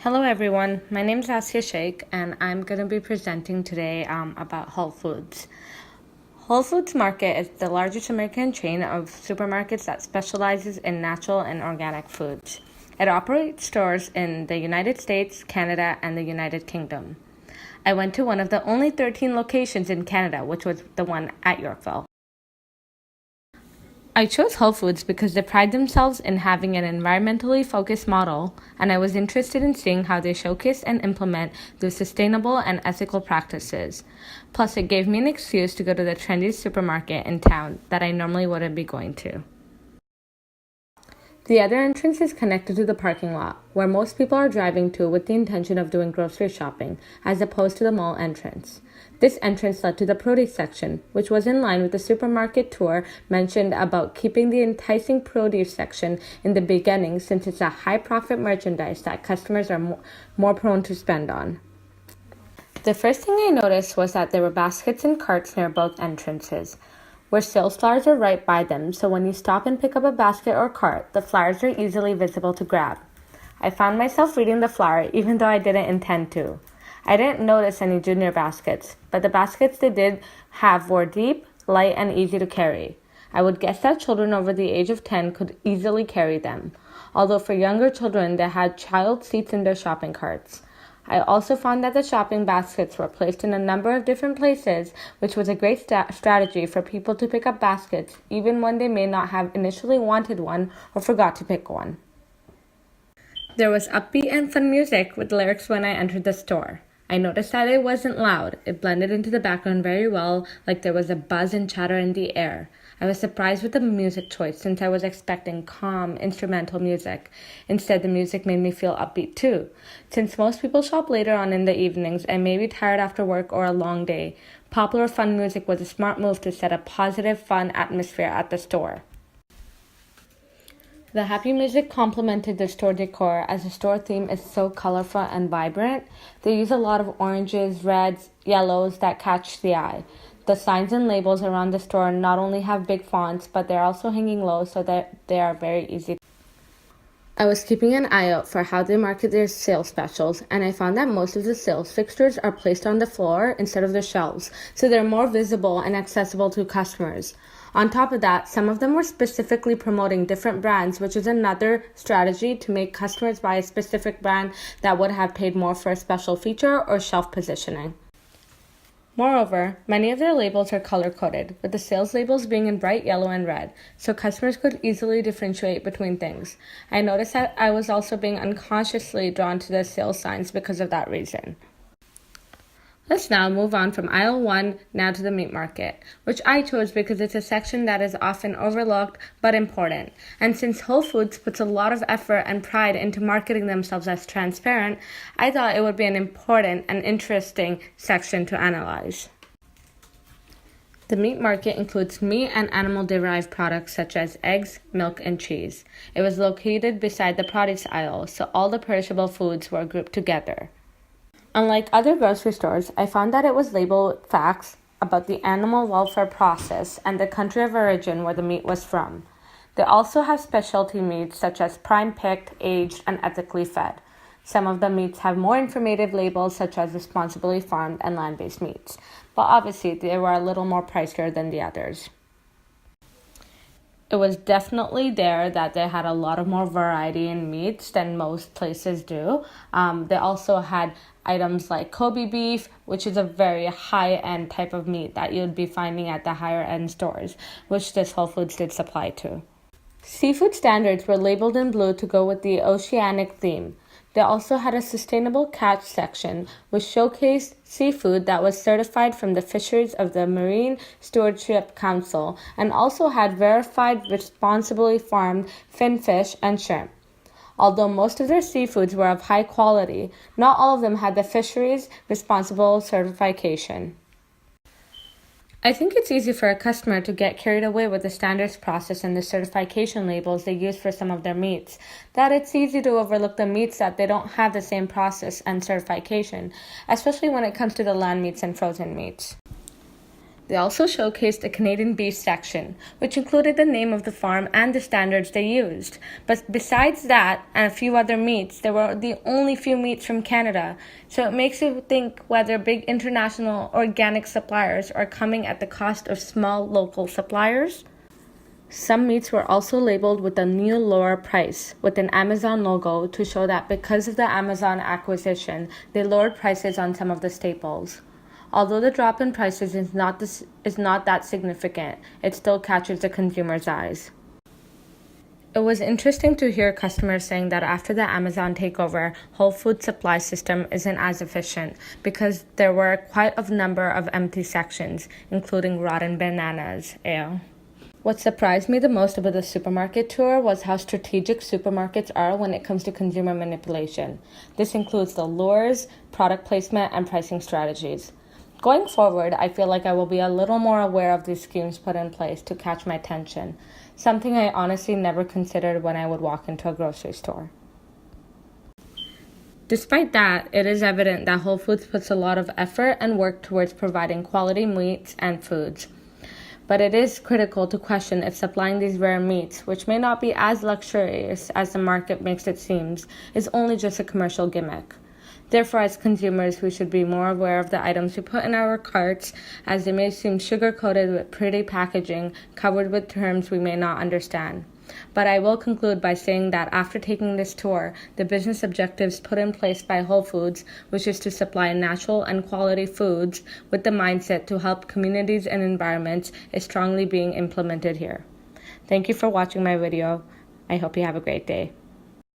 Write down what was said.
Hello everyone, my name is Asya Sheikh and I'm going to be presenting today about Whole Foods. Whole Foods Market is the largest American chain of supermarkets that specializes in natural and organic foods. It operates stores in the United States, Canada, and the United Kingdom. I went to one of the only 13 locations in Canada, which was the one at Yorkville. I chose Whole Foods because they pride themselves in having an environmentally focused model, and I was interested in seeing how they showcase and implement those sustainable and ethical practices. Plus, it gave me an excuse to go to the trendiest supermarket in town that I normally wouldn't be going to. The other entrance is connected to the parking lot, where most people are driving to with the intention of doing grocery shopping, as opposed to the mall entrance. This entrance led to the produce section, which was in line with the supermarket tour mentioned about keeping the enticing produce section in the beginning, since it's a high-profit merchandise that customers are more prone to spend on. The first thing I noticed was that there were baskets and carts near both entrances, where sales flyers are right by them, so when you stop and pick up a basket or cart, the flyers are easily visible to grab. I found myself reading the flyer even though I didn't intend to. I didn't notice any junior baskets, but the baskets they did have were deep, light, and easy to carry. I would guess that children over the age of 10 could easily carry them, although for younger children they had child seats in their shopping carts. I also found that the shopping baskets were placed in a number of different places, which was a great strategy for people to pick up baskets even when they may not have initially wanted one or forgot to pick one. There was upbeat and fun music with lyrics when I entered the store. I noticed that it wasn't loud. It blended into the background very well, like there was a buzz and chatter in the air. I was surprised with the music choice since I was expecting calm, instrumental music. Instead, the music made me feel upbeat too. Since most people shop later on in the evenings and may be tired after work or a long day, popular fun music was a smart move to set a positive, fun atmosphere at the store. The happy music complemented the store decor, as the store theme is so colorful and vibrant. They use a lot of oranges, reds, yellows that catch the eye. The signs and labels around the store not only have big fonts, but they're also hanging low so that they are very easy. I was keeping an eye out for how they market their sales specials, and I found that most of the sales fixtures are placed on the floor instead of the shelves, so they're more visible and accessible to customers. On top of that, some of them were specifically promoting different brands, which is another strategy to make customers buy a specific brand that would have paid more for a special feature or shelf positioning. Moreover, many of their labels are color-coded, with the sales labels being in bright yellow and red, so customers could easily differentiate between things. I noticed that I was also being unconsciously drawn to the sales signs because of that reason. Let's now move on from aisle 1 now to the meat market, which I chose because it's a section that is often overlooked but important. And since Whole Foods puts a lot of effort and pride into marketing themselves as transparent, I thought it would be an important and interesting section to analyze. The meat market includes meat and animal-derived products such as eggs, milk, and cheese. It was located beside the produce aisle, so all the perishable foods were grouped together. Unlike other grocery stores, I found that it was labeled with facts about the animal welfare process and the country of origin where the meat was from. They also have specialty meats such as prime-picked, aged, and ethically fed. Some of the meats have more informative labels such as responsibly farmed and land-based meats, but obviously they were a little more pricier than the others. It was definitely there that they had a lot of more variety in meats than most places do. They also had items like Kobe beef, which is a very high-end type of meat that you'd be finding at the higher-end stores, which this Whole Foods did supply to. Seafood standards were labeled in blue to go with the oceanic theme. They also had a sustainable catch section, which showcased seafood that was certified from the fisheries of the Marine Stewardship Council, and also had verified responsibly farmed finfish and shrimp. Although most of their seafoods were of high quality, not all of them had the fisheries responsible certification. I think it's easy for a customer to get carried away with the standards process and the certification labels they use for some of their meats, that it's easy to overlook the meats that they don't have the same process and certification, especially when it comes to the land meats and frozen meats. They also showcased a Canadian beef section, which included the name of the farm and the standards they used. But besides that and a few other meats, there were the only few meats from Canada. So it makes you think whether big international organic suppliers are coming at the cost of small local suppliers. Some meats were also labeled with a new lower price with an Amazon logo to show that because of the Amazon acquisition, they lowered prices on some of the staples. Although the drop in prices is not that significant, it still catches the consumer's eyes. It was interesting to hear customers saying that after the Amazon takeover, Whole Foods supply system isn't as efficient because there were quite a number of empty sections, including rotten bananas. Ew. What surprised me the most about the supermarket tour was how strategic supermarkets are when it comes to consumer manipulation. This includes the lures, product placement, and pricing strategies. Going forward, I feel like I will be a little more aware of these schemes put in place to catch my attention, something I honestly never considered when I would walk into a grocery store. Despite that, it is evident that Whole Foods puts a lot of effort and work towards providing quality meats and foods. But it is critical to question if supplying these rare meats, which may not be as luxurious as the market makes it seem, is only just a commercial gimmick. Therefore, as consumers, we should be more aware of the items we put in our carts, as they may seem sugar-coated with pretty packaging covered with terms we may not understand. But I will conclude by saying that after taking this tour, the business objectives put in place by Whole Foods, which is to supply natural and quality foods with the mindset to help communities and environments, is strongly being implemented here. Thank you for watching my video. I hope you have a great day.